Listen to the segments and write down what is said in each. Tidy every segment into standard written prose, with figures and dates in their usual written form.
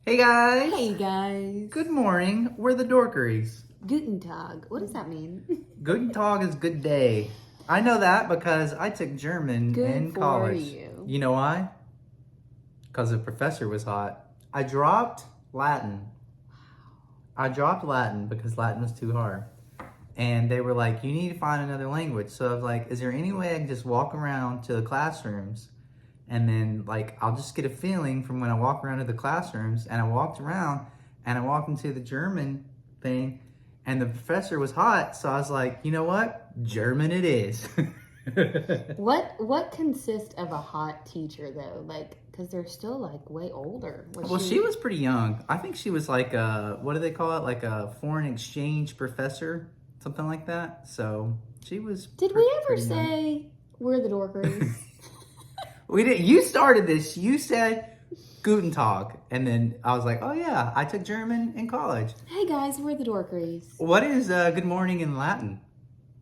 Hey guys! Hey guys! Good morning. We're the Dorkeries. Guten Tag. What does that mean? Guten Tag is good day. I know that because I took German Good in for college. you. You know why? Because the professor was hot. I dropped Latin. I dropped Latin because Latin was too hard. And they were like, you need to find another language. So I was like, is there any way I can just walk around to the classrooms and then like I'll just get a feeling from when I walk around to the classrooms. And I walked around and I walked into the German thing and the professor was hot. So I was like, you know what? German it is. What consists of a hot teacher though? Like, because they're still like way older. Well, she was pretty young. I think she was like a, what do they call it? Like a foreign exchange professor, something like that. So she was. Did we ever pretty young. say we're the Dorkeries? We did. You started this. You said Guten Tag, and then I was like, "Oh yeah, I took German in college." Hey guys, we're the Dorkeries. What is good morning in Latin?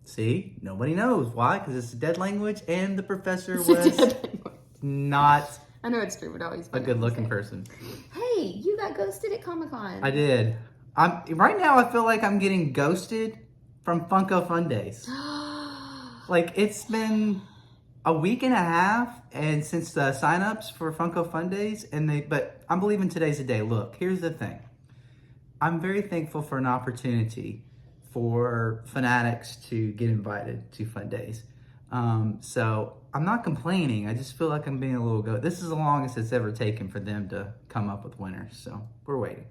See, nobody knows why, because it's a dead language, and the professor was not I know it's true, but always a good-looking person. Hey, you got ghosted at Comic-Con. I did. Right now. I feel like I'm getting ghosted from Funko Fun Days. Like it's been a week and a half, and since the signups for Funko Fun Days, but I'm believing today's the day. Look, here's the thing. I'm very thankful for an opportunity for fanatics to get invited to Fun Days. So I'm not complaining. I just feel like I'm being a little This is the longest it's ever taken for them to come up with winners. So we're waiting.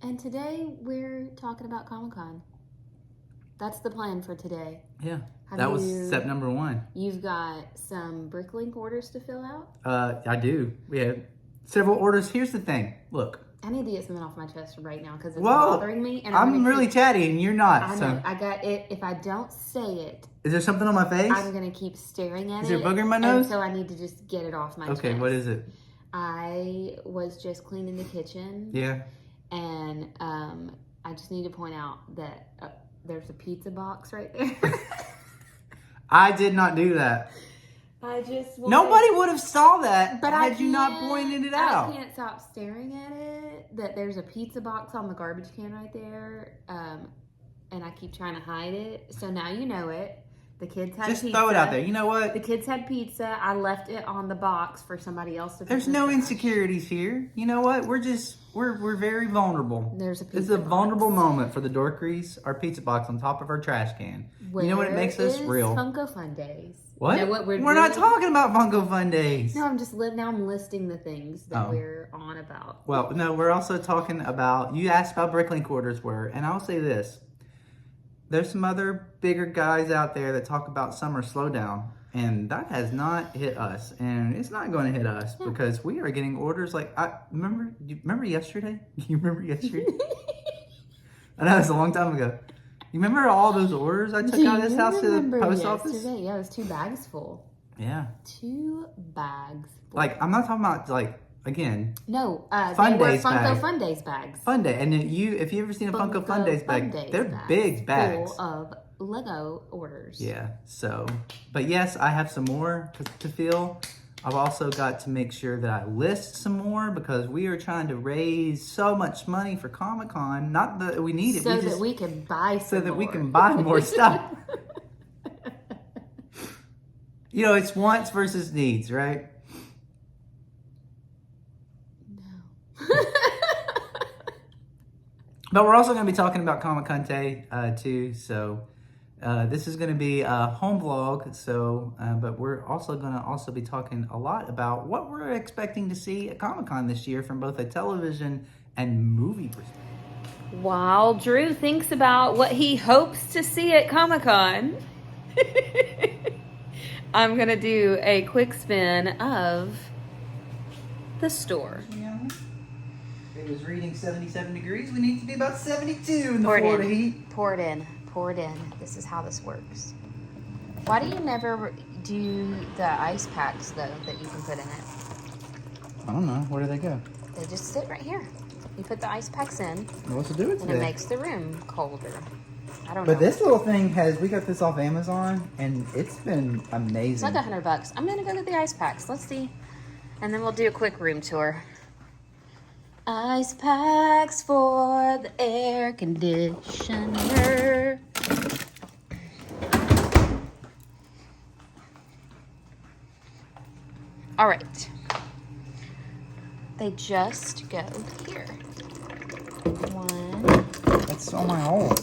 And today we're talking about Comic-Con. That's the plan for today. Yeah. That was step number 1. You've got some Bricklink orders to fill out? I do. We have several orders. Here's the thing. Look. I need to get something off my chest right now because it's bothering me. And I'm really chatty and you're not. I know. I got it. If I don't say it. Is there something on my face? I'm going to keep staring at it. Is there a booger in my nose? And so I need to just get it off my chest. Okay, what is it? I was just cleaning the kitchen. Yeah. And I just need to point out that there's a pizza box right there. I did not do that. Nobody would have saw that had you not pointed it out. I can't stop staring at it. That there's a pizza box on the garbage can right there, and I keep trying to hide it. So now you know it. The kids had just pizza. Throw it out there. You know what? The kids had pizza. I left it on the box for somebody else to. There's no insecurities here. You know what? We're very vulnerable. There's a pizza. It's a vulnerable moment for the Dorkeries. Our pizza box on top of our trash can. You know what? It makes us real. Funko Fun Days. What? You know what we're not talking about Funko Fun Days. No, I'm listing the things that we're on about. Well, no, we're also talking about, you asked about Bricklink orders were, and I'll say this. There's some other bigger guys out there that talk about summer slowdown, and that has not hit us, and it's not going to hit us because we are getting orders like, remember yesterday? You remember yesterday? I know, it's a long time ago. You remember all those orders I took out of this house to the post office? Yeah, it was 2 bags full. Yeah. 2 bags full. Like, I'm not talking about, like, again. No, Fun they were Days Funko bags. Fun Days bags. Fun Day. And then if you ever seen a Funko Fun Days bag, they're big bags. Full of Lego orders. Yeah, so. But yes, I have some more to fill. I've also got to make sure that I list some more because we are trying to raise so much money for Comic-Con. Not that we need it. So that we can buy some So that more. we can buy more stuff. You know, it's wants versus needs, right? No. But we're also going to be talking about Comic-Con Day, too, so... this is going to be a home vlog, so but we're also going to be talking a lot about what we're expecting to see at Comic-Con this year from both a television and movie perspective. While Drew thinks about what he hopes to see at Comic-Con, I'm going to do a quick spin of the store. Yeah. It was reading 77 degrees. We need to be about 72 in the Florida heat. Pour it in. Pour it in. This is how this works. Why do you never do the ice packs, though, that you can put in it? I don't know. Where do they go? They just sit right here. You put the ice packs in. What's to do with and it makes the room colder. I don't know. But this little thing we got this off Amazon, and it's been amazing. It's like $100. I'm going to go get the ice packs. Let's see. And then we'll do a quick room tour. Ice packs for the air conditioner. All right. They just go here. 1, That's on my hole. 2.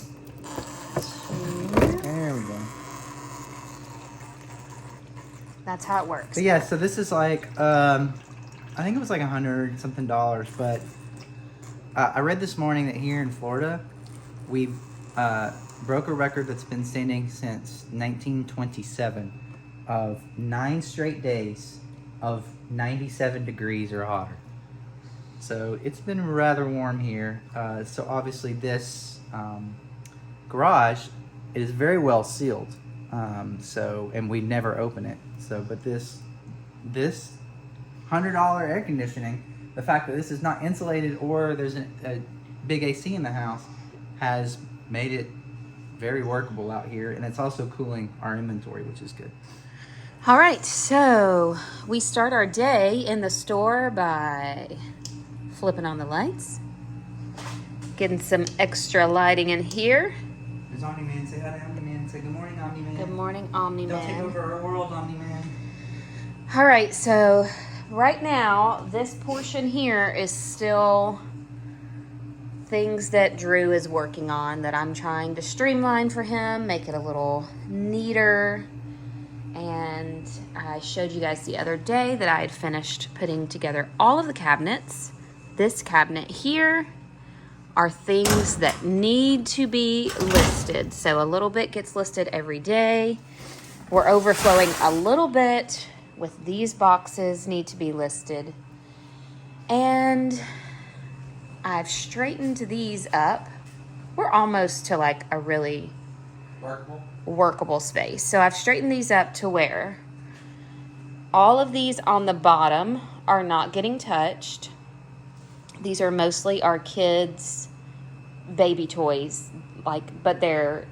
There we go. That's how it works. But yeah, so this is like, I think it was like $100 something, but I read this morning that here in Florida, we broke a record that's been standing since 1927 of 9 straight days of 97 degrees or hotter. So it's been rather warm here. So obviously this garage is very well sealed. And we never open it. So, but this $100 air conditioning, the fact that this is not insulated or there's a big AC in the house, has made it very workable out here, and it's also cooling our inventory, which is good. All right, so we start our day in the store by flipping on the lights, getting some extra lighting in here. There's Omni-Man. Say hi to Omni-Man. Say good morning, Omni-Man. Good morning, Omni-Man. Don't take over our world, Omni-Man. All right, so right now, this portion here is still things that Drew is working on that I'm trying to streamline for him, make it a little neater. And I showed you guys the other day that I had finished putting together all of the cabinets. This cabinet here are things that need to be listed. So a little bit gets listed every day. We're overflowing a little bit with these boxes need to be listed. And I've straightened these up. We're almost to like a really workable space. So I've straightened these up to where all of these on the bottom are not getting touched. These are mostly our kids' baby toys, but they're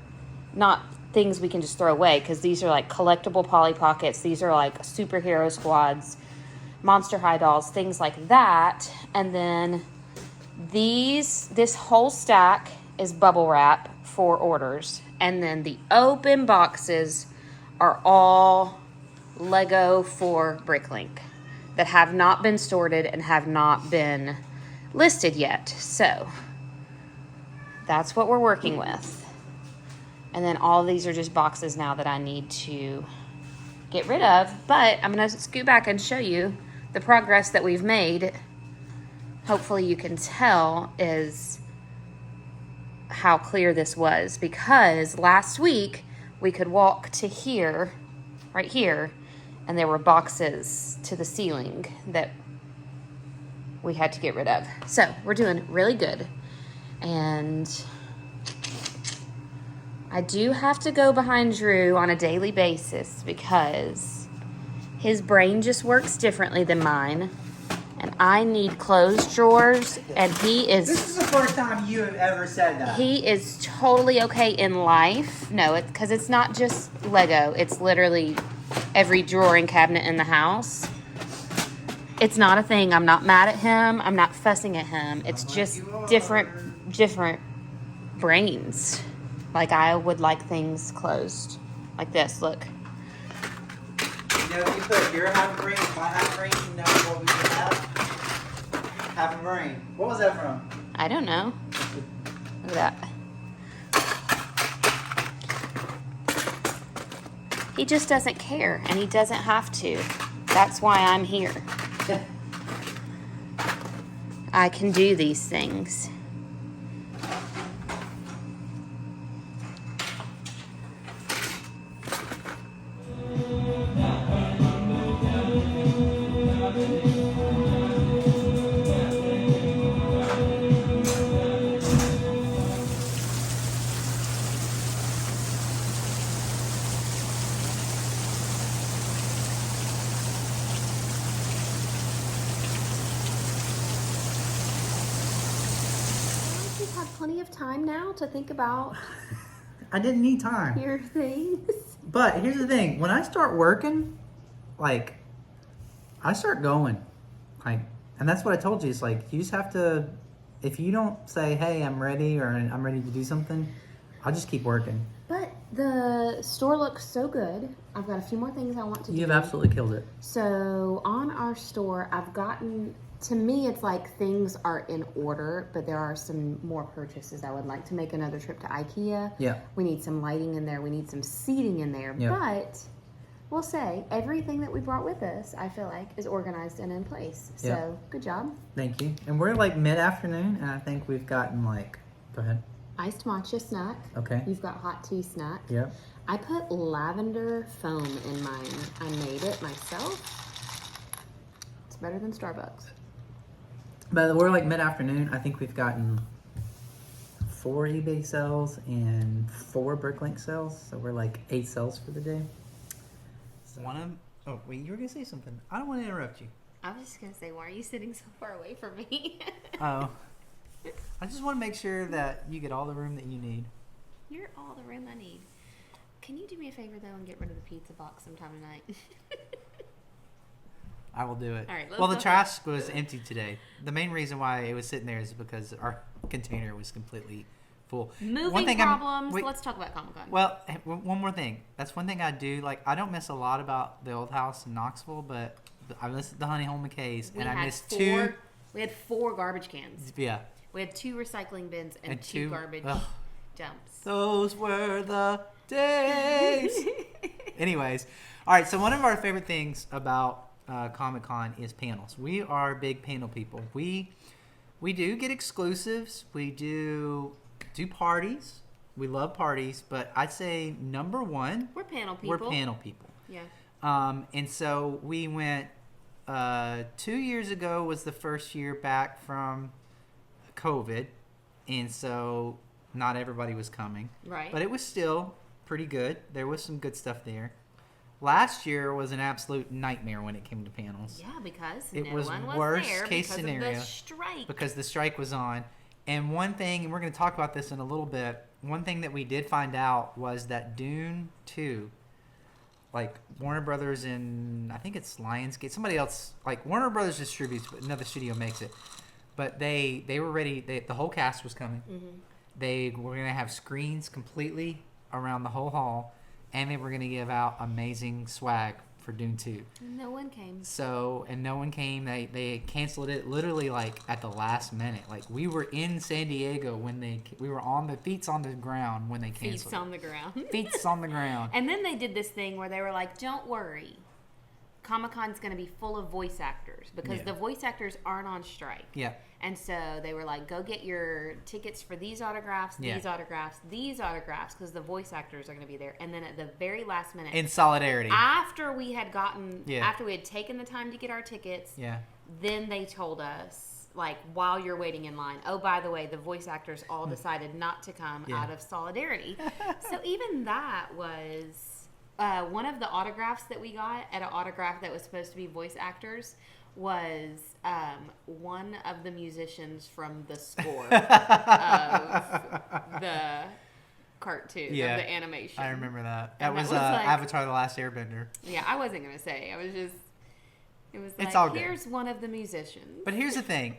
not things we can just throw away, because these are like collectible Polly Pockets. These are like superhero squads, Monster High dolls, things like that. And then this whole stack is bubble wrap for orders. And then the open boxes are all Lego for Bricklink that have not been sorted and have not been listed yet. So that's what we're working with. And then all of these are just boxes now that I need to get rid of. But I'm going to scoot back and show you the progress that we've made. Hopefully you can tell is how clear this was, because last week we could walk to here, right here, and there were boxes to the ceiling that we had to get rid of. So we're doing really good. And I do have to go behind Drew on a daily basis because his brain just works differently than mine. And I need closed drawers, and he is... This is the first time you have ever said that. He is totally okay in life. No, because it's not just Lego. It's literally every drawer and cabinet in the house. It's not a thing. I'm not mad at him. I'm not fussing at him. It's just different brains. Like, I would like things closed. Like this, look. You know, if you put your half a brain, my half a brain, you know what we would have? Half a brain. What was that from? I don't know. Look at that. He just doesn't care, and he doesn't have to. That's why I'm here. I can do these things. Plenty of time now to think about I didn't need time. your things. But here's the thing. When I start working, like, I start going. Like, And that's what I told you. It's like, you just have to, if you don't say, hey, I'm ready or I'm ready to do something, I'll just keep working. But the store looks so good. I've got a few more things I want to do. You've absolutely killed it. So on our store, I've gotten, to me, it's like things are in order, but there are some more purchases. I would like to make another trip to IKEA. Yeah. We need some lighting in there. We need some seating in there. Yeah. But we'll say everything that we brought with us, I feel like, is organized and in place. So Yeah. good job. Thank you. And we're like mid-afternoon, and I think we've gotten like, go ahead. Iced matcha snack. Okay. You've got hot tea snack. Yep. I put lavender foam in mine. I made it myself. It's better than Starbucks. But we're like mid-afternoon. I think we've gotten 4 eBay sales and 4 Bricklink sales. So we're like 8 sales for the day. Oh, wait, you were going to say something. I don't want to interrupt you. I was just going to say, why are you sitting so far away from me? Oh. I just want to make sure that you get all the room that you need. You're all the room I need. Can you do me a favor, though, and get rid of the pizza box sometime tonight? I will do it. All right, let's well, the go. trash was empty today. The main reason why it was sitting there is because our container was completely full. Moving problems. Let's talk about Comic-Con. Well, one more thing. That's one thing I do. Like, I don't miss a lot about the old house in Knoxville, but I missed the Honey Hole McKay's, and I missed 2. We had 4 garbage cans. Yeah. We had 2 recycling bins and 2 garbage dumps. Those were the days. Anyways, all right. So one of our favorite things about Comic-Con is panels. We are big panel people. We do get exclusives. We do parties. We love parties, but I'd say number one, we're panel people. We're panel people. Yeah. And so we went. 2 years ago was the first year back from COVID, and so not everybody was coming. Right. But it was still pretty good. There was some good stuff there. Last year was an absolute nightmare when it came to panels. Yeah, because it no was one was worst there case because scenario of the strike. because the strike was on. And one thing, and we're going to talk about this in a little bit. One thing that we did find out was that Dune 2, like Warner Brothers and I think it's Lionsgate, somebody else, like Warner Brothers distributes, but another studio makes it. But they were ready. The whole cast was coming. Mm-hmm. They were going to have screens completely around the whole hall, and they were going to give out amazing swag for Dune 2. No one came. And no one came. They canceled it literally like at the last minute. Like we were in San Diego when we were on the feet on the ground when they canceled. Feet on the ground. Feet on the ground. And then they did this thing where they were like, "Don't worry, Comic-Con's going to be full of voice actors because the voice actors aren't on strike." Yeah. And so they were like, "Go get your tickets for these autographs, these autographs, because the voice actors are going to be there." And then at the very last minute, in solidarity, after we had taken the time to get our tickets, then they told us, like, while you're waiting in line, "Oh, by the way, the voice actors all decided not to come out of solidarity." So even that was one of the autographs that we got at an autograph that was supposed to be voice actors was one of the musicians from the score of the cartoon, of the animation. I remember that. That was, like, Avatar: The Last Airbender. Yeah, I wasn't going to say. It was like, it's all here's one of the musicians. But here's the thing.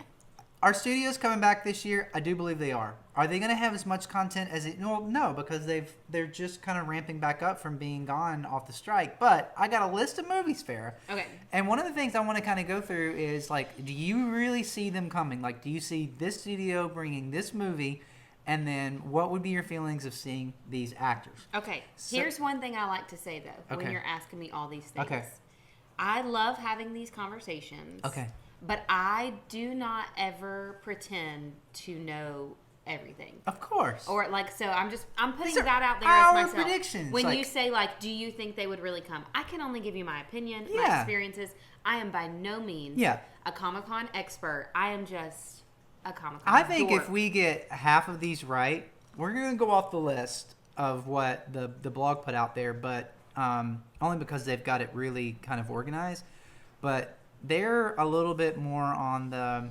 Our studio's coming back this year. I do believe they are. Are they going to have as much content as it? Well, no, because they're just kind of ramping back up from being gone off the strike. But I got a list of movies, Farrah. Okay. And one of the things I want to kind of go through is, like, do you really see them coming? Like, do you see this studio bringing this movie? And then what would be your feelings of seeing these actors? Okay. Here's one thing I like to say, though, when you're asking me all these things. Okay. I love having these conversations. Okay. But I do not ever pretend to know everything. Of course. Or like, so I'm putting that out there our as myself. predictions. When like, you say, like, do you think they would really come? I can only give you my opinion, my experiences. I am by no means a Comic-Con expert. I am just a Comic-Con I think dork. if we get half of these right, we're going to go off the list of what the blog put out there, but only because they've got it really kind of organized. But they're a little bit more on the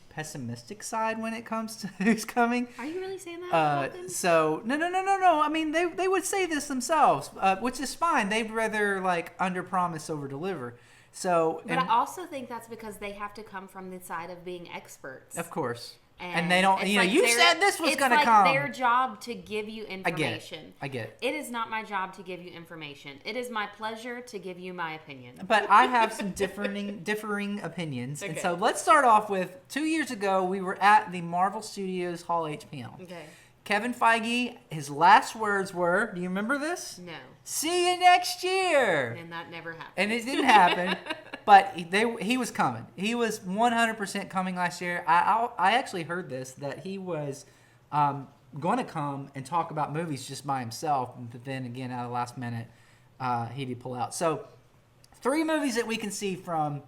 pessimistic side when it comes to who's coming. Are you really saying that? So no. I mean, they would say this themselves, which is fine. They'd rather like under promise over deliver. So, But I also think that's because they have to come from the side of being experts. of course. And they don't, you said this was going to It's come. like their job to give you information. I get it. It is not my job to give you information. It is my pleasure to give you my opinion. But I have some differing opinions. Okay. And so let's start off with 2 years ago, we were at the Marvel Studios Hall H panel. Okay. Kevin Feige, his last words were, do you remember this? No. See you next year. And that never happened. And it didn't happen, but he was coming. He was 100% coming last year. I actually heard this, that he was going to come and talk about movies just by himself, but then again, at the last minute, he did pull out. So 3 movies that we can see from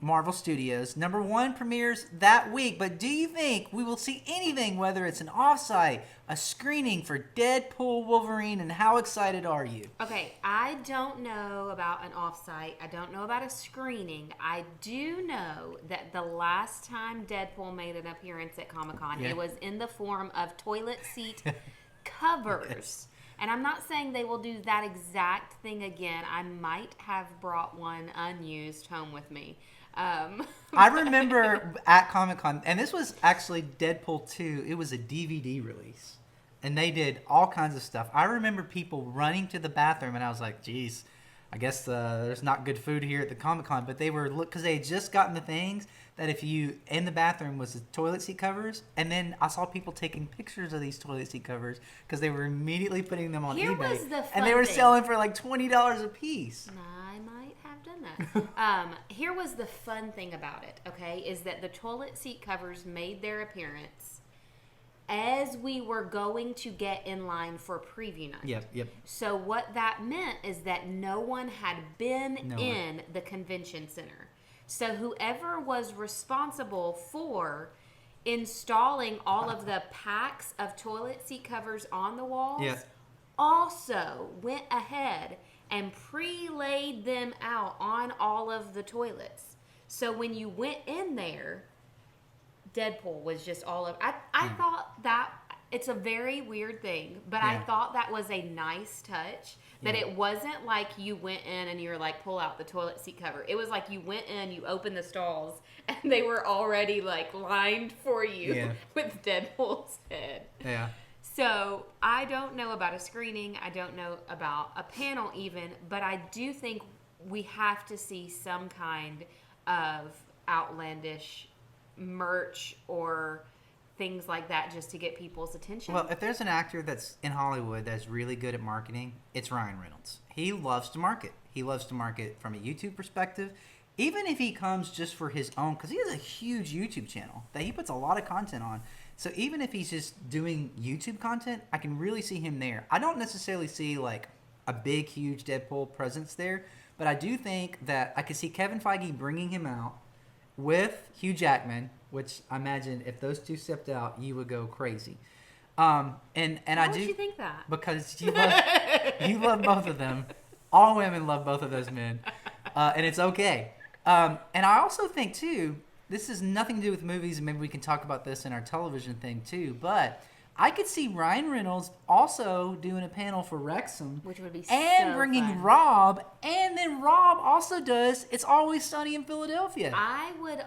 Marvel Studios. Number 1 premieres that week, but do you think we will see anything, whether it's an offsite, a screening for Deadpool, Wolverine, and how excited are you? Okay, I don't know about an offsite. I don't know about a screening. I do know that the last time Deadpool made an appearance at Comic-Con, Yeah. it was in the form of toilet seat covers. Yes. And I'm not saying they will do that exact thing again. I might have brought one unused home with me. I remember at Comic-Con, and this was actually Deadpool 2, it was a DVD release. And they did all kinds of stuff. I remember people running to the bathroom, and I was like, geez, I guess there's not good food here at the Comic-Con. But they were, because they had just gotten the things that if you, in the bathroom was the toilet seat covers. And then I saw people taking pictures of these toilet seat covers because they were immediately putting them on Here eBay. was the And they were fun thing. selling for like $20 a piece. I might have done that. Here was the fun thing about it, okay, is that the toilet seat covers made their appearance as we were going to get in line for preview night. Yep. So what that meant is that no one had been No one. in the convention center. So whoever was responsible for installing all of the packs of toilet seat covers on the walls Yeah. also went ahead and pre-laid them out on all of the toilets. So when you went in there, Deadpool was just all over. I thought that it's a very weird thing, but I Yeah. thought that was a nice touch. That Yeah. it wasn't like you went in and you were like, pull out the toilet seat cover. It was like you went in, you opened the stalls, and they were already like lined for you Yeah. with Deadpool's head. Yeah. So I don't know about a screening. I don't know about a panel even, but I do think we have to see some kind of outlandish merch or things like that just to get people's attention. Well, if there's an actor that's in Hollywood that's really good at marketing, it's Ryan Reynolds. He loves to market. He loves to market from a YouTube perspective. Even if he comes just for his own, because he has a huge YouTube channel that he puts a lot of content on. So even if he's just doing YouTube content, I can really see him there. I don't necessarily see like a big, huge Deadpool presence there, but I do think that I could see Kevin Feige bringing him out with Hugh Jackman, which I imagine if those two stepped out, you would go crazy. And Why I would do you think that? because you love both of them. All women love both of those men, and it's okay. And I also think too, this has nothing to do with movies, and maybe we can talk about this in our television thing too. But I could see Ryan Reynolds also doing a panel for Wrexham, Which would be and so bringing fun. Rob, and then Rob also does It's Always Sunny in Philadelphia.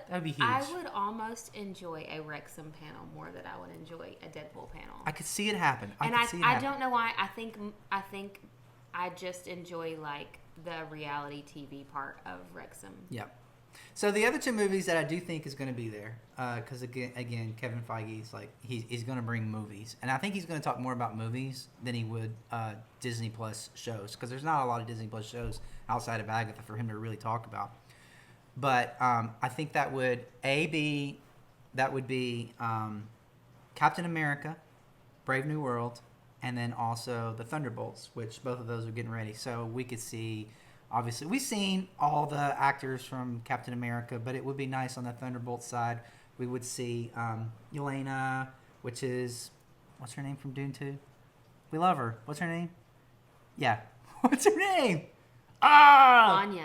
That'd be huge. I would almost enjoy a Wrexham panel more than I would enjoy a Deadpool panel. I could see it happen. And could see it I happen. don't know why. I think I just enjoy like the reality TV part of Wrexham. Yeah. So the other 2 movies that I do think is going to be there, because again, Kevin Feige's like he's going to bring movies, and I think he's going to talk more about movies than he would Disney Plus shows, because there's not a lot of Disney Plus shows outside of Agatha for him to really talk about. But I think that would be Captain America, Brave New World, and then also the Thunderbolts, which both of those are getting ready. So we could see. Obviously, we've seen all the actors from Captain America, but it would be nice on the Thunderbolt side. We would see Yelena, which is, what's her name from Dune 2? We love her. What's her name? Yeah. What's her name? Ah! Anya.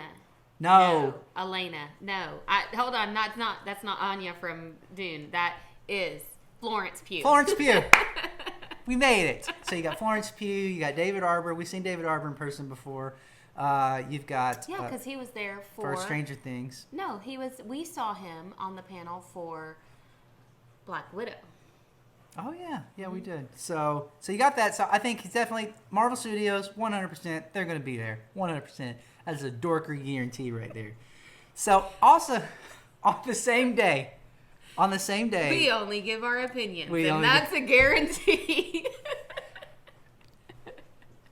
No. Elena. No. Hold on. That's not Anya from Dune. That is Florence Pugh. Florence Pugh. We made it. So you got Florence Pugh, you got David Arbor. We've seen David Arbor in person before. You've got Yeah, because he was there for Stranger Things. No, he was. We saw him on the panel for Black Widow. Oh yeah, we did. So you got that. So I think he's definitely Marvel Studios, 100%. They're gonna be there, 100%. That's a dorker guarantee right there. So also on the same day, we only give our opinions, We and only that's a guarantee.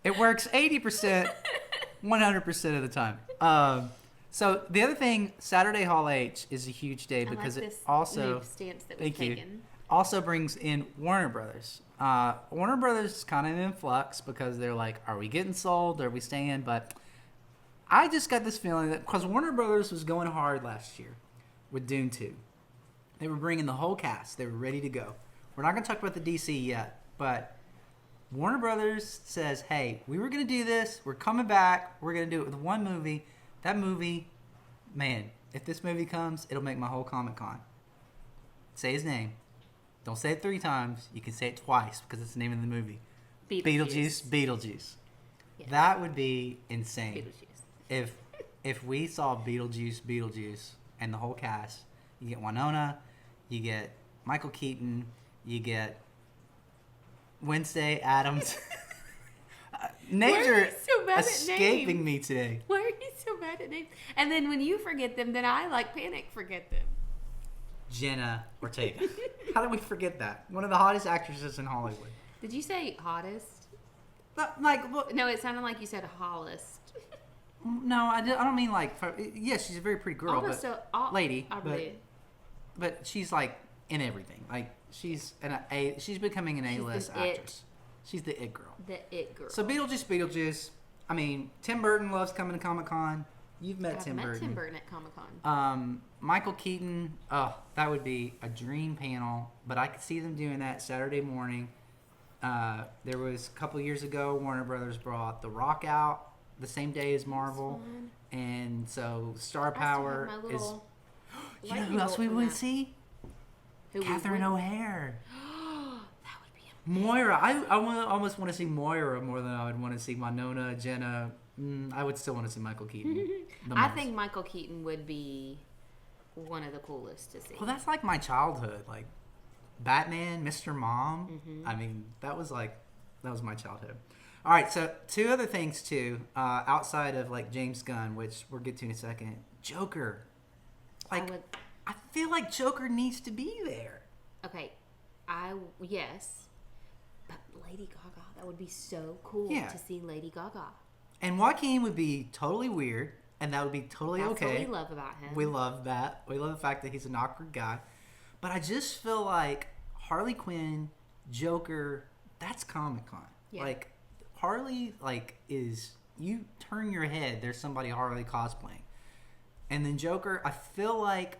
it works 80%, 100% of the time. So the other thing, Saturday Hall H is a huge day because I like it this also new stance that we've taken. also brings in Warner Brothers. Warner Brothers is kind of in flux because they're like, are we getting sold? Are we staying? But I just got this feeling that because Warner Brothers was going hard last year with Dune 2. They were bringing the whole cast. They were ready to go. We're not going to talk about the DC yet, but Warner Brothers says, hey, we were going to do this. We're coming back. We're going to do it with one movie. That movie, man, if this movie comes, it'll make my whole Comic-Con. Say his name. Don't say it 3 times. You can say it twice because it's the name of the movie. Beetlejuice. Yeah. That would be insane. Beetlejuice. If we saw Beetlejuice, and the whole cast, you get Winona, you get Michael Keaton, you get Wednesday Addams. Names Why are are you so bad at escaping names? me today. Why are you so bad at names? And then when you forget them, then I forget them. Jenna Ortega. How did we forget that? One of the hottest actresses in Hollywood. Did you say hottest? But, like, look, No, it sounded like you said hottest. no, I don't mean like. Yes, she's a very pretty girl, lady, but she's like in everything. Like she's she's becoming an A-list actress. She's the it girl. The it girl. So Beetlejuice. I mean, Tim Burton loves coming to Comic-Con. You've met Tim Burton. Tim Burton at Comic-Con. Michael Keaton. Oh, that would be a dream panel. But I could see them doing that Saturday morning. There was a couple years ago, Warner Brothers brought The Rock out the same day as Marvel, and so Star Power is. You know who else we would see? Catherine O'Hare. That would be Moira. I almost want to see Moira more than I would want to see Winona, Jenna. I would still want to see Michael Keaton. I think Michael Keaton would be one of the coolest to see. Well, that's like my childhood. Like Batman, Mr. Mom. Mm-hmm. I mean, that was my childhood. All right, so 2 other things too, outside of like James Gunn, which we'll get to in a second. Joker. I feel like Joker needs to be there. Okay, yes, but Lady Gaga, that would be so cool to see Lady Gaga. And Joaquin would be totally weird, and that would be totally That's okay. That's what we love about him. We love that. We love the fact that he's an awkward guy. But I just feel like Harley Quinn, Joker, that's Comic-Con. Yeah. Like, Harley, is, you turn your head, there's somebody Harley cosplaying. And then Joker, I feel like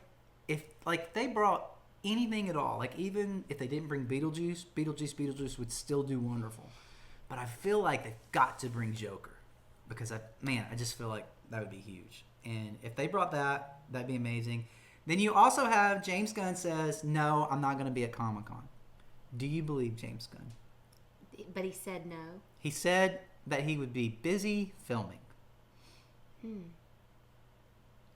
if they brought anything at all, like even if they didn't bring Beetlejuice would still do wonderful. But I feel like they've got to bring Joker because I just feel like that would be huge. And if they brought that, that'd be amazing. Then you also have James Gunn says, no, I'm not going to be at Comic-Con. Do you believe James Gunn? But he said no. He said that he would be busy filming.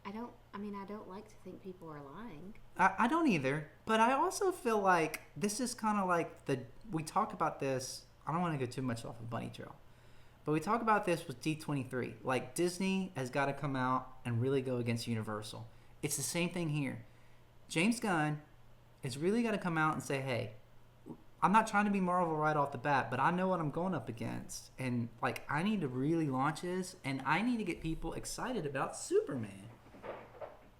I don't like to think people are lying. I don't either. But I also feel like this is kind of like we talk about this. I don't want to go too much off of Bunny Trail. But we talk about this with D23. Like, Disney has got to come out and really go against Universal. It's the same thing here. James Gunn is really got to come out and say, hey, I'm not trying to be Marvel right off the bat, but I know what I'm going up against. And, I need to really launch this, and I need to get people excited about Superman.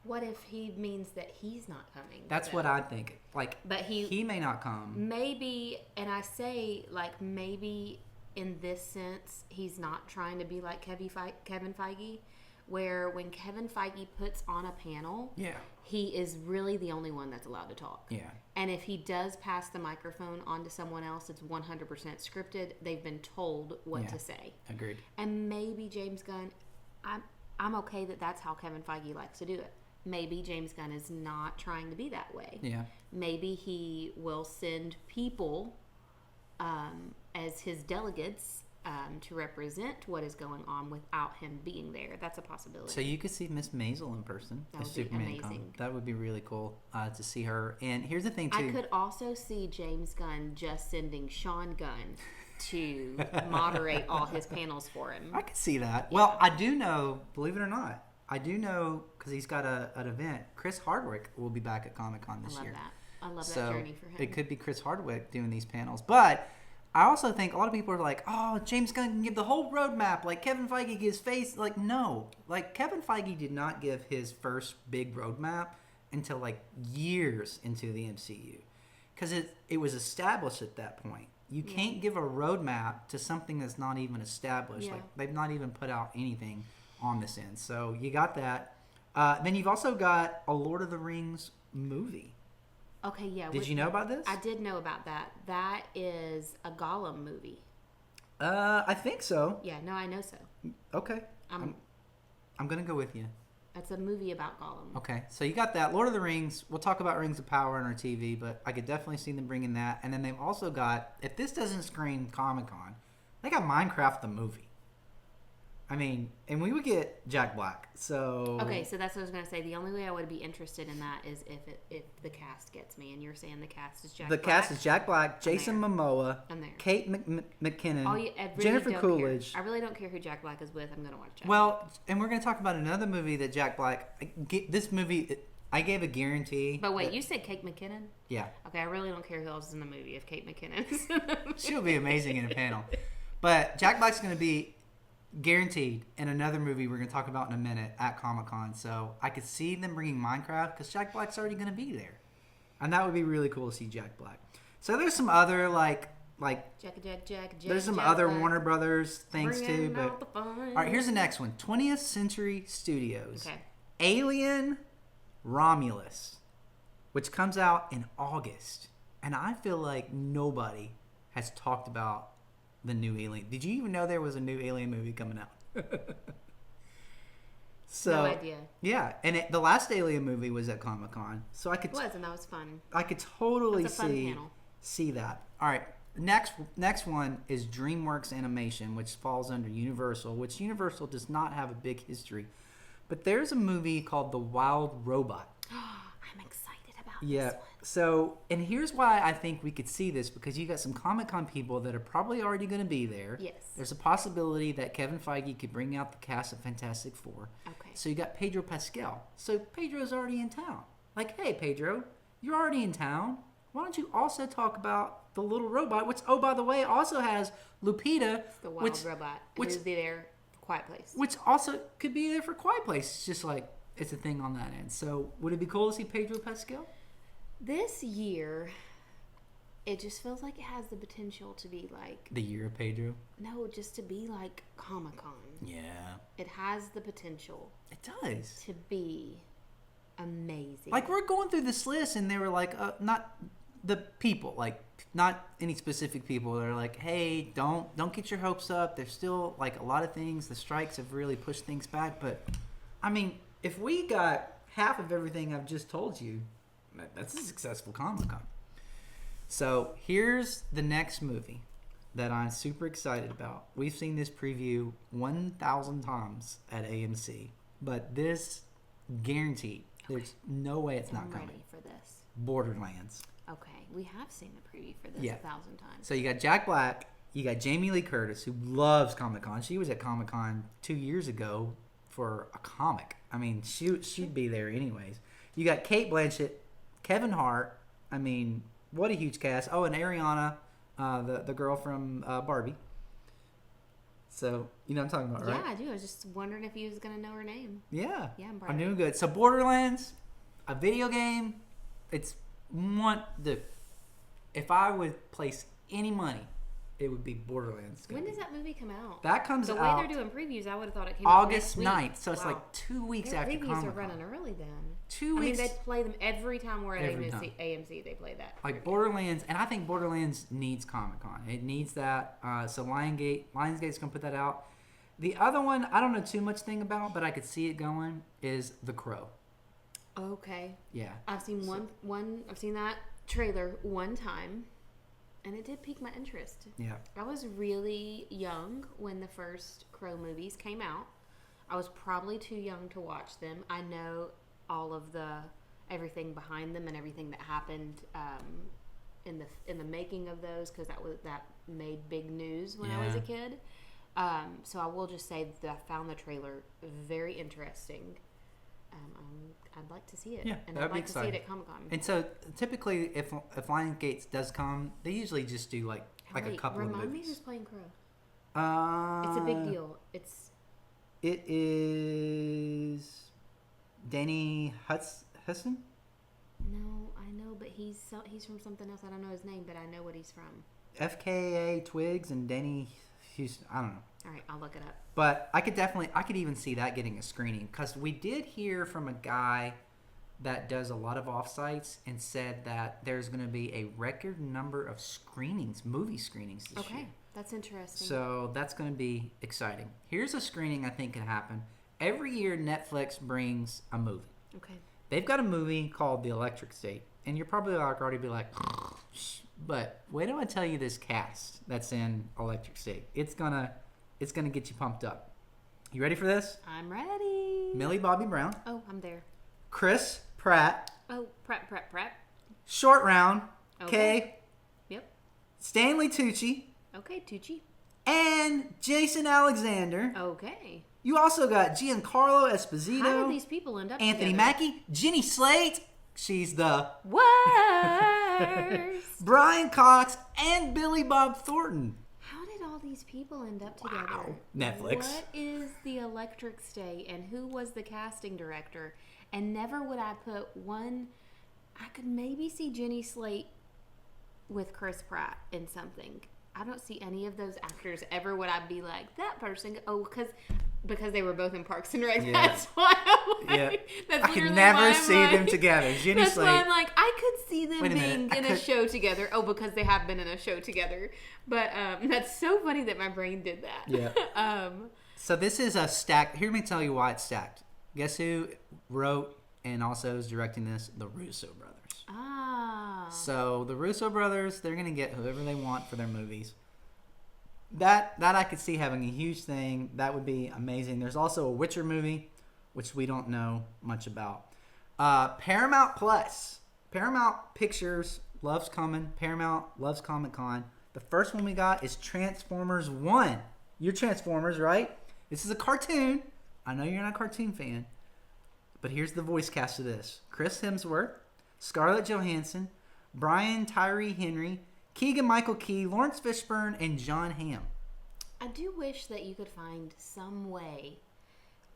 What if he means that he's not coming? That's what I think. But he may not come. Maybe, and I say, maybe in this sense, he's not trying to be like Kevin Feige, where when Kevin Feige puts on a panel, he is really the only one that's allowed to talk. Yeah. And if he does pass the microphone on to someone else, it's 100% scripted. They've been told what to say. Agreed. And maybe James Gunn, I'm okay that that's how Kevin Feige likes to do it. Maybe James Gunn is not trying to be that way. Yeah. Maybe he will send people as his delegates to represent what is going on without him being there. That's a possibility. So you could see Miss Maisel in person. That if would be Superman amazing. comes. That would be really cool to see her. And here's the thing, too. I could also see James Gunn just sending Sean Gunn to moderate all his panels for him. I could see that. Well, I do know, believe it or not, I do know, because he's got an event, Chris Hardwick will be back at Comic-Con this year. I love So that journey for him. it could be Chris Hardwick doing these panels. But I also think a lot of people are like, oh, James Gunn can give the whole roadmap. Like, Kevin Feige gives face. Like, no. Like, Kevin Feige did not give his first big roadmap until, like, years into the MCU. Because it was established at that point. You can't give a roadmap to something that's not even established. Yeah. Like, they've not even put out anything on this end. So you got that. Then you've also got a Lord of the Rings movie. Okay, yeah. Did you know about this? I did know about that. That is a Gollum movie. I think so. Yeah, no, I know so. Okay. I'm going to go with you. It's a movie about Gollum. Okay, so you got that. Lord of the Rings. We'll talk about Rings of Power on our TV, but I could definitely see them bringing that. And then they've also got, if this doesn't scream Comic-Con, they got Minecraft the movie. I mean, and we would get Jack Black. So Okay, so that's what I was going to say. The only way I would be interested in that is if the cast gets me, and you're saying the cast is Jack the Black. cast is Jack Black, Jason Momoa, I'm there. Kate McKinnon, I really Jennifer don't Coolidge. Care. I really don't care who Jack Black is with. I'm going to watch Jack. Well, and we're going to talk about another movie that Jack Black. This movie, I gave a guarantee. But wait, that- you said Kate McKinnon? Yeah. Okay, I really don't care who else is in the movie if Kate McKinnon is in the movie. She'll be amazing in a panel. But Jack Black's going to be guaranteed in another movie we're going to talk about in a minute at Comic-Con. So I could see them bringing Minecraft because Jack Black's already going to be there. And that would be really cool to see Jack Black. So there's some other, like Jack. there's some Jack other Black. Warner Brothers things Bringing too. out But the fun. all right, here's the next one. 20th Century Studios. Okay. Alien Romulus, which comes out in August. And I feel like nobody has talked about the new Alien. Did you even know there was a new Alien movie coming out? So, No idea. Yeah, and the last Alien movie was at Comic-Con. So I could It was, and that was fun. I could totally That's a fun panel. see that. All right. Next one is DreamWorks Animation, which falls under Universal, which Universal does not have a big history. But there's a movie called The Wild Robot. I'm excited about Yeah. this one. So, and here's why I think we could see this, because you got some Comic-Con people that are probably already going to be there. Yes. There's a possibility that Kevin Feige could bring out the cast of Fantastic Four. Okay. So you got Pedro Pascal. So Pedro's already in town. Like, hey, Pedro, you're already in town. Why don't you also talk about the little robot, which, oh, by the way, also has Lupita. The wild which, robot. which- Who's there? Quiet Place. Which also could be there for Quiet Place. It's just like, it's a thing on that end. So would it be cool to see Pedro Pascal? This year, it just feels like it has the potential to be like, The year of Pedro? no, just to be like Comic-Con. Yeah. It has the potential It does. to be amazing. Like, we're going through this list, and they were like, not the people, like, not any specific people. They're like, hey, don't get your hopes up. There's still, like, a lot of things. The strikes have really pushed things back. But, I mean, if we got half of everything I've just told you, that's a successful Comic-Con. So, here's the next movie that I'm super excited about. We've seen this preview 1,000 times at AMC. But this, guaranteed, there's no way it's not I'm coming. ready for this. Borderlands. Okay, we have seen the preview for this Yeah. 1,000 times. So you got Jack Black, you got Jamie Lee Curtis, who loves Comic-Con. She was at Comic-Con 2 years ago for a comic. I mean, she'd be there anyways. You got Kate Blanchett, Kevin Hart. I mean, what a huge cast. Oh, and Ariana, the girl from Barbie. So, you know what I'm talking about, right? Yeah, I do. I was just wondering if you was going to know her name. Yeah. Yeah, I'm I'm doing good. So Borderlands, a video game, it's if I would place any money, it would be Borderlands. When does that movie come out? That comes the out way they're doing previews, I would have thought it came out August next week. 9th. So it's Wow. like 2 weeks Their after previews Comic-Con. are running early then. 2 I weeks. mean, they play them every time we're at Every AMC. They play that. Like Borderlands, and I think Borderlands needs Comic-Con. It needs that. So Lionsgate's going to put that out. The other one, I don't know too much thing about, but I could see it going, is The Crow. Okay. Yeah. I've seen one. I've seen that trailer one time, And it did pique my interest. Yeah. I was really young when the first Crow movies came out. I was probably too young to watch them. I know all of everything behind them and everything that happened in the making of those, because that made big news when I was a kid. So I will just say that I found the trailer very interesting. I'd like to see it. Yeah, and that'd I'd be like to see it at Comic-Con. And so typically, if Lionsgate does come, they usually just do like a couple of movies. Remind me who's playing Crow. It's It's a big deal. It is Danny Hudson. No, I know, but he's from something else. I don't know his name, but I know what he's from. FKA Twigs and Danny Houston. I don't know. All right, I'll look it up. But I could even see that getting a screening, because we did hear from a guy that does a lot of offsites and said that there's going to be a record number of movie screenings this year. Okay, that's interesting. So that's going to be exciting. Here's a screening I think could happen. Every year Netflix brings a movie. Okay. They've got a movie called The Electric State, and you're probably already be like, but wait till I tell you this cast that's in Electric State. It's gonna get you pumped up. You ready for this? I'm ready. Millie Bobby Brown, Oh, I'm there. Chris Pratt, Oh, prep. Short Round, Okay. Kay, Yep. Stanley Tucci, Okay, Tucci. and Jason Alexander. Okay. You also got Giancarlo Esposito, How did these people end up Anthony together? Mackie, Jenny Slate. She's the Worst. Brian Cox, and Billy Bob Thornton. How did all these people end up together? Wow. Netflix. What is the Electric State, and who was the casting director? And never would I put one. I could maybe see Jenny Slate with Chris Pratt in something. I don't see any of those actors ever would I be like, that person. Oh, because they were both in Parks and Rec. Yeah. That's why I'm like, that's I could literally never why I'm see like, them together. Jenny That's Slate. why I'm like, I could see them Wait a being minute, in a show together. Oh, because they have been in a show together. But that's so funny that my brain did that. Yeah. So this is a stack. Here, let me tell you why it's stacked. Guess who wrote and also is directing this? The Russo brothers. So the Russo brothers, they're gonna get whoever they want for their movies. That I could see having a huge thing. That would be amazing. There's also a Witcher movie, which we don't know much about. Paramount Plus. Paramount Pictures loves coming. Paramount loves Comic-Con. The first one we got is Transformers 1. You're Transformers, right? This is a cartoon. I know you're not a cartoon fan. But here's the voice cast of this. Chris Hemsworth, Scarlett Johansson, Brian Tyree Henry, Keegan-Michael Key, Lawrence Fishburne, and John Hamm. I do wish that you could find some way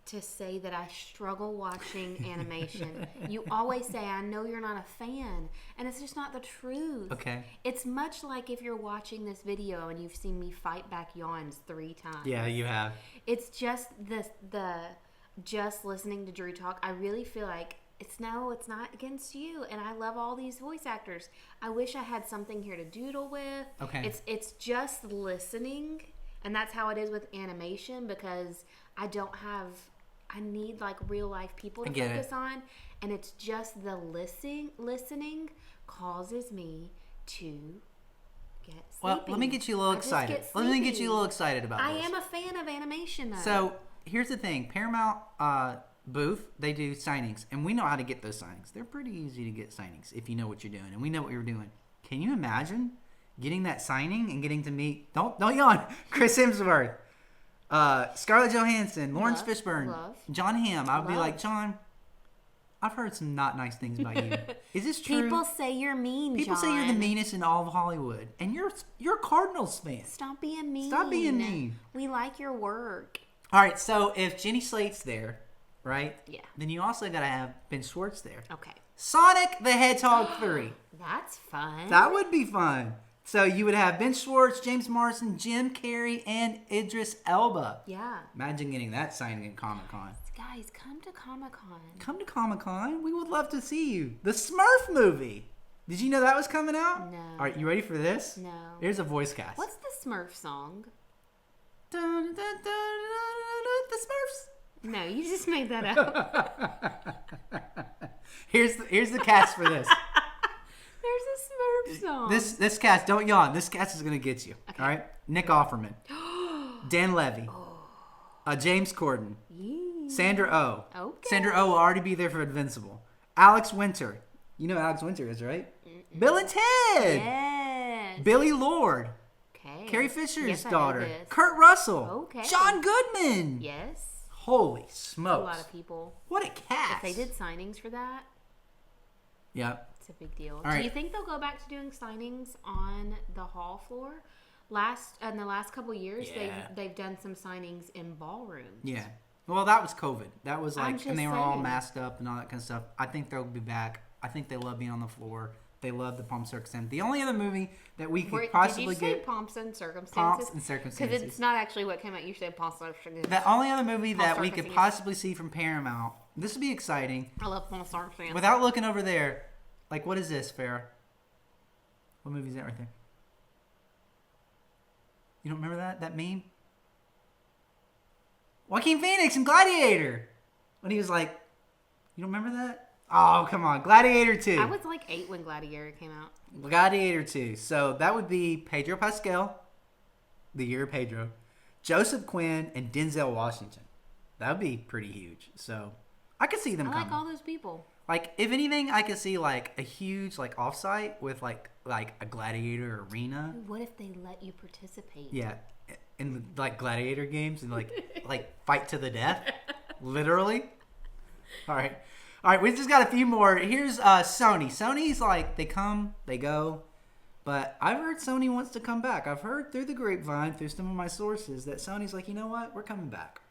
to say that I struggle watching animation. You always say, I know you're not a fan, and it's just not the truth. Okay. It's much like if you're watching this video and you've seen me fight back yawns 3 times. Yeah, you have. It's just the just listening to Drew talk. I really feel like it's not against you, and I love all these voice actors. I wish I had something here to doodle with. Okay. It's just listening, and that's how it is with animation, because I need like real life people to focus on, and it's just the listening causes me to get sleepy. Well, let me get you a little excited. Let me get you a little excited about this. I am a fan of animation, though. So here's the thing. Paramount booth, they do signings, and we know how to get those signings. They're pretty easy to get signings if you know what you're doing, and we know what you're doing. Can you imagine getting that signing and getting to meet, don't yawn, Chris Hemsworth, Scarlett Johansson, Lawrence Fishburne, John Hamm? I would be like, John, I've heard some not nice things about you. Is this true? People say you're mean, People say you're the meanest in all of Hollywood, and you're a Cardinals fan. Stop being mean. Stop being mean. We like your work. All right, so if Jenny Slate's there, right? Yeah. Then you also got to have Ben Schwartz there. Okay. Sonic the Hedgehog 3. That's fun. That would be fun. So you would have Ben Schwartz, James Marsden, Jim Carrey, and Idris Elba. Yeah. Imagine getting that signing at Comic-Con. Guys, come to Comic-Con. Come to Comic-Con. We would love to see you. The Smurf movie. Did you know that was coming out? No. All right, you ready for this? No. Here's a voice cast. What's the Smurf song? Dun, dun, dun, dun, dun, the Smurfs. No, you just made that up. Here's the cast for this. There's a Smurf nerve song. This cast, don't yawn. This cast is gonna get you. Okay. All right, Nick Offerman, Dan Levy, James Corden, Sandra Oh. Okay. Sandra Oh will already be there for Invincible. Alex Winter. You know who Alex Winter is, right? Bill and Ted. Yes. Billy Lord. Okay. Carrie Fisher's Yes, I know daughter. this. Kurt Russell. Okay. John Goodman. Yes. Holy A smokes. lot of people. What a cast. If they did signings for that, Yeah. it's a big deal. All Do right. you think they'll go back to doing signings on the hall floor? In the last couple years, Yeah. they've done some signings in ballrooms. Yeah. Well, that was COVID. That was I'm like, just and they were all saying. masked up and all that kind of stuff. I think they'll be back. I think they love being on the floor. They love the Pomp Circumstance. The only other movie that we could possibly did you say get pomps and circumstances? Pomps and Because Circumstances. it's not actually what came out. You said pomps and circumstances. The only other movie that we could Circumstances. possibly see from Paramount. This would be exciting. I love pomps and circumstances. Without looking over there, like what is this, Farrah? What movie is that right there? You don't remember that meme? Joaquin Phoenix in Gladiator. When he was like, you don't remember that? Oh, come on. Gladiator 2. I was like 8 when Gladiator came out. Gladiator 2. So that would be Pedro Pascal, the year of Pedro, Joseph Quinn, and Denzel Washington. That would be pretty huge. So I could see them I coming. like all those people. Like, if anything, I could see like a huge like offsite with like a gladiator arena. What if they let you participate? Yeah, in the, like gladiator games and like fight to the death, literally. All right. We just got a few more. Here's Sony. Sony's like they come, they go, but I've heard Sony wants to come back. I've heard through the grapevine, through some of my sources, that Sony's like, you know what, we're coming back,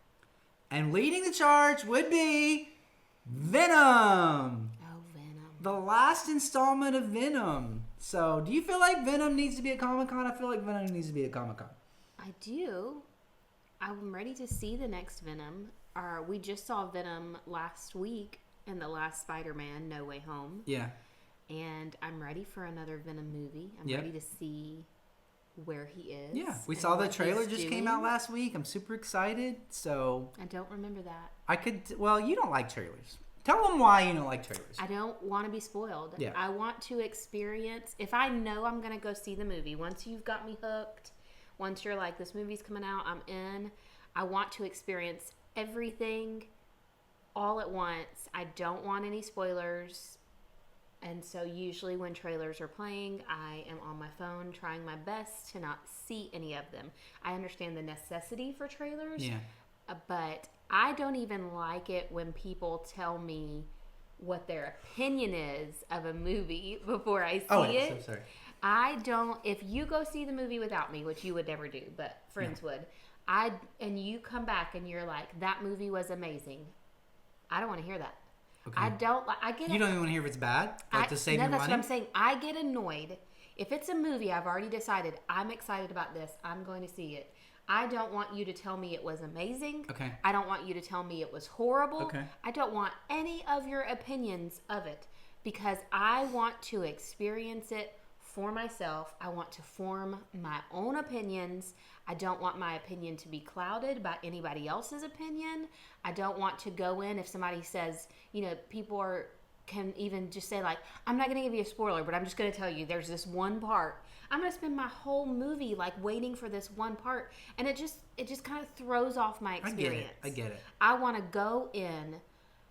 and leading the charge would be Venom. Oh, Venom. The last installment of Venom. So, do you feel like Venom needs to be at Comic-Con? I feel like Venom needs to be at Comic-Con. I do. I'm ready to see the next Venom. We just saw Venom last week in the last Spider-Man, No Way Home. Yeah. And I'm ready for another Venom movie. I'm Yep. ready to see where he is. Yeah. We and saw the what trailer he's just came doing. out last week. I'm super excited. So, I don't remember that. well, you don't like trailers. Tell them why you don't like trailers. I don't want to be spoiled. Yeah. I want to experience, if I know I'm going to go see the movie, once you've got me hooked, once you're like, this movie's coming out, I'm in, I want to experience everything all at once. I don't want any spoilers. And so usually when trailers are playing, I am on my phone trying my best to not see any of them. I understand the necessity for trailers, Yeah. but I don't even like it when people tell me what their opinion is of a movie before I see it. so sorry. I don't. If you go see the movie without me, which you would never do, but friends would, and you come back and you're like, that movie was amazing. I don't want to hear that. Okay. I don't like. I get. You don't even want to hear if it's bad? Like to save no, your that's money? what I'm saying. I get annoyed if it's a movie I've already decided I'm excited about this. I'm going to see it. I don't want you to tell me it was amazing. Okay. I don't want you to tell me it was horrible. Okay. I don't want any of your opinions of it because I want to experience it for myself. I want to form my own opinions. I don't want my opinion to be clouded by anybody else's opinion. I don't want to go in if somebody says, people can even just say like, I'm not going to give you a spoiler, but I'm just going to tell you there's this one part. I'm going to spend my whole movie like waiting for this one part, and it just kind of throws off my experience. I get it. I want to go in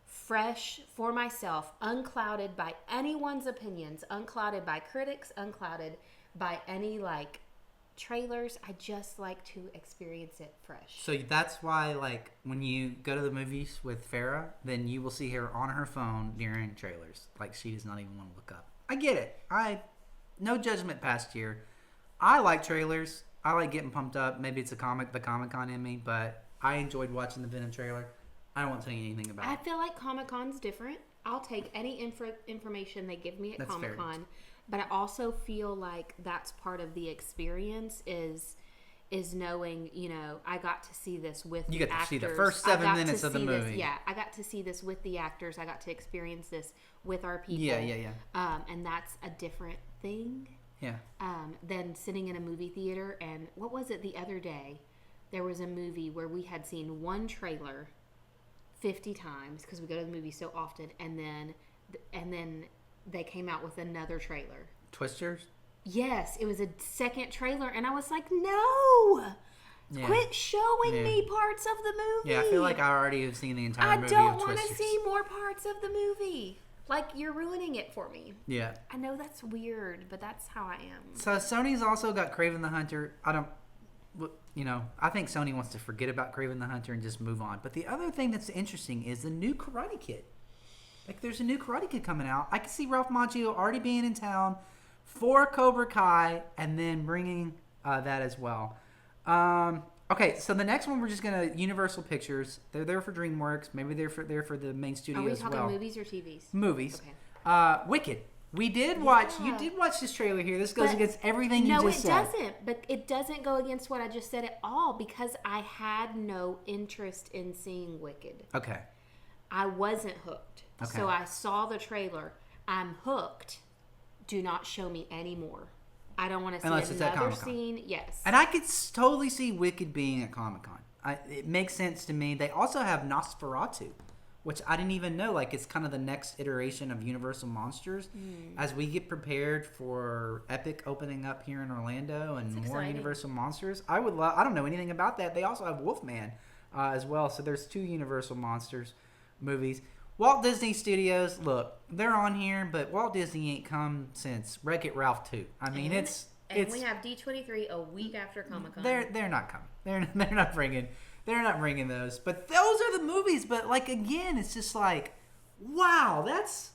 fresh for myself, unclouded by anyone's opinions, unclouded by critics, unclouded by any like trailers. I just like to experience it fresh. So that's why, like, when you go to the movies with Farrah, then you will see her on her phone during trailers. Like, she does not even want to look up. I get it. No judgment passed here. I like trailers. I like getting pumped up. Maybe it's the Comic-Con in me, but I enjoyed watching the Venom trailer. I don't want to tell you anything about I it. feel like Comic-Con's different. I'll take any information they give me at That's fair. Comic-Con, but I also feel like that's part of the experience is knowing, I got to see this with You the got to see the actors. first I 7 got to minutes of the see this- movie. Yeah, I got to see this with the actors. I got to experience this with our people. Yeah. And that's a different thing Yeah. than sitting in a movie theater. And what was it the other day? There was a movie where we had seen one trailer 50 times because we go to the movie so often, and then they came out with another trailer Twisters? Yes, it was a second trailer, and I was like, no! Yeah. Quit showing Yeah. me parts of the movie. Yeah, I feel like I already have seen the entire I movie don't of want to Twisters. see more parts of the movie. Like, you're ruining it for me. Yeah. I know that's weird, but that's how I am. So Sony's also got Kraven the Hunter. I think Sony wants to forget about Kraven the Hunter and just move on. But the other thing that's interesting is the new Karate Kid. Like, there's a new Karate Kid coming out. I can see Ralph Macchio already being in town for Cobra Kai and then bringing that as well. Okay, so the next one we're just gonna Universal Pictures. They're there for DreamWorks. Maybe they're for the main studio Are we as talking well. movies or TVs? Movies. Okay. Wicked. We did watch. Yeah. You did watch this trailer here. This goes But- against everything you No, just it said. doesn't. But it doesn't go against what I just said at all because I had no interest in seeing Wicked. Okay. I wasn't hooked. Okay. So I saw the trailer. I'm hooked. Do not show me any more. I don't want to see Unless it's at another Comic-Con. scene. Yes. And I could totally see Wicked being at Comic-Con. It makes sense to me. They also have Nosferatu, which I didn't even know. Like, it's kind of the next iteration of Universal Monsters. As we get prepared for Epic opening up here in Orlando and more exciting. Universal Monsters, I would love. I don't know anything about that. They also have Wolfman as well. So there's 2 Universal Monsters movies. Walt Disney Studios, look, they're on here, but Walt Disney ain't come since Wreck-It Ralph 2. I mean, And it's we have D23 a week after Comic-Con. they're not coming. They're not bringing those. But those are the movies. But like again, it's just like, wow, that's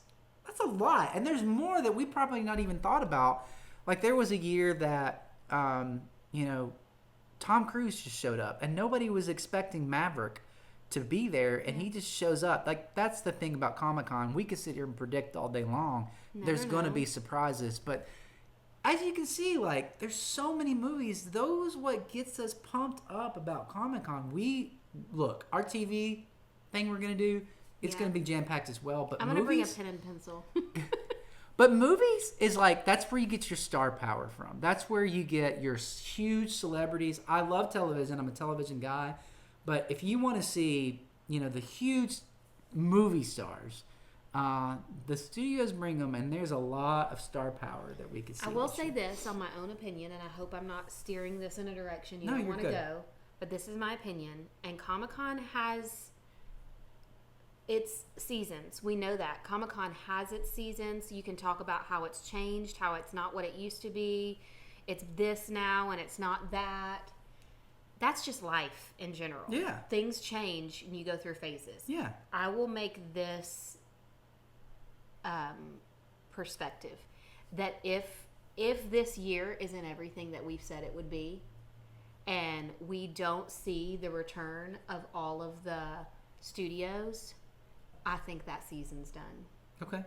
a lot. And there's more that we probably not even thought about. Like there was a year that Tom Cruise just showed up, and nobody was expecting Maverick to be there, and he just shows up. Like that's the thing about Comic-Con. We could sit here and predict all day long. There's going to be surprises, but as you can see, like, there's so many movies. Those what gets us pumped up about Comic-Con. Look, our TV thing we're going to do, it's going to be jam-packed as well. But I'm going to bring a pen and pencil. But movies is like, that's where you get your star power from. That's where you get your huge celebrities. I love television. I'm a television guy. But if you want to see, the huge movie stars, the studios bring them, and there's a lot of star power that we could see. I will say this on my own opinion, and I hope I'm not steering this in a direction you No, don't you're want to good. go. But this is my opinion, and Comic-Con has its seasons. We know that Comic-Con has its seasons. You can talk about how it's changed, how it's not what it used to be. It's this now, and it's not that. That's just life in general. Yeah. Things change, and you go through phases. Yeah. I will make this perspective that if this year isn't everything that we've said it would be, and we don't see the return of all of the studios, I think that season's done. Okay.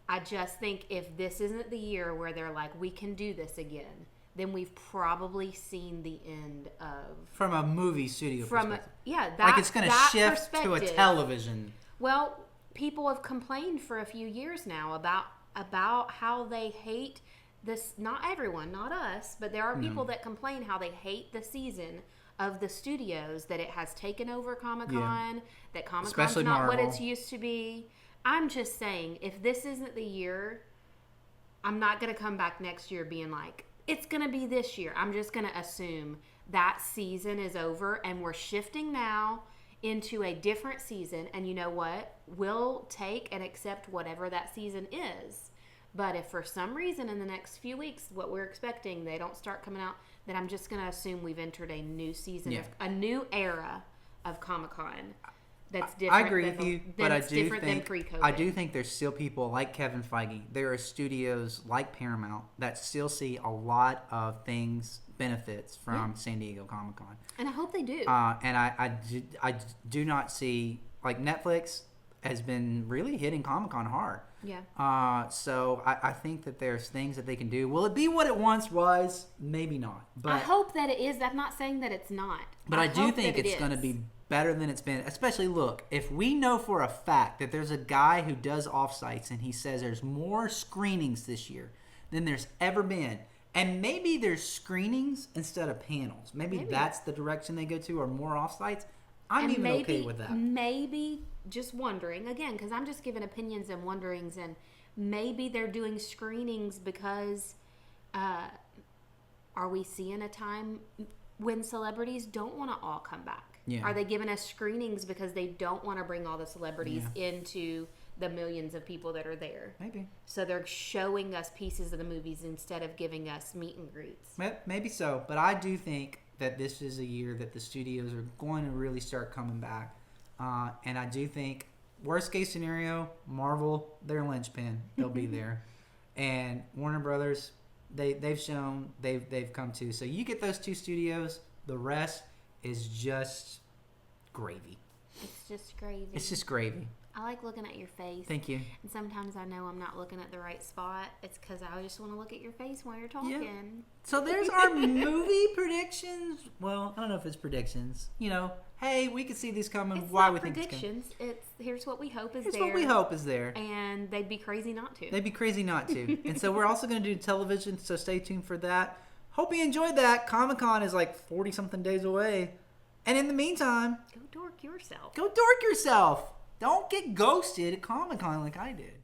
I just think if this isn't the year where they're like, we can do this again, then we've probably seen the end of From a movie studio perspective. that, Like it's going to that shift to a perspective. television. Well, people have complained for a few years now about how they hate this. Not everyone, not us, but there are people that complain how they hate the season of the studios, that it has taken over Comic-Con, that Comic-Con's Especially not what Marvel. it's used to be. I'm just saying, if this isn't the year, I'm not going to come back next year being like, it's going to be this year. I'm just going to assume that season is over and we're shifting now into a different season. And you know what? We'll take and accept whatever that season is. But if for some reason in the next few weeks, what we're expecting, they don't start coming out, then I'm just going to assume we've entered a new season, a new era of Comic-Con. That's different. I agree with you, but I do think pre-COVID. there's still people like Kevin Feige. There are studios like Paramount that still see a lot of benefits from San Diego Comic-Con, and I hope they do. and I do not see, like, Netflix has been really hitting Comic-Con hard. Yeah. So I think that there's things that they can do. Will it be what it once was? Maybe not. But I hope that it is. I'm not saying that it's not. But I do hope think that it's it going to is. be better than it's been. Especially, look, if we know for a fact that there's a guy who does offsites and he says there's more screenings this year than there's ever been, and maybe there's screenings instead of panels. Maybe that's the direction they go to, or more offsites. I'm even okay with that. Maybe just wondering, again, because I'm just giving opinions and wonderings, and maybe they're doing screenings because are we seeing a time when celebrities don't want to all come back? Yeah. Are they giving us screenings because they don't want to bring all the celebrities into the millions of people that are there? Maybe. So they're showing us pieces of the movies instead of giving us meet and greets. Maybe so, but I do think that this is a year that the studios are going to really start coming back. And I do think, worst case scenario, Marvel, their linchpin, they'll be there. And Warner Brothers, they've shown they've come to. So you get those two studios, the rest is just gravy. It's just gravy. It's just gravy. I like looking at your face. Thank you. And sometimes I know I'm not looking at the right spot. It's because I just want to look at your face while you're talking. Yeah. So there's our movie predictions. Well, I don't know if it's predictions. You know, hey, we can see these coming. It's Why not we think it's predictions. It's here's what we hope is Here's there. what we hope is there. And they'd be crazy not to. They'd be crazy not to. And so we're also going to do television, so stay tuned for that. Hope you enjoyed that. Comic-Con is like 40-something days away. And in the meantime, Go dork yourself. go dork yourself. Don't get ghosted at Comic-Con like I did.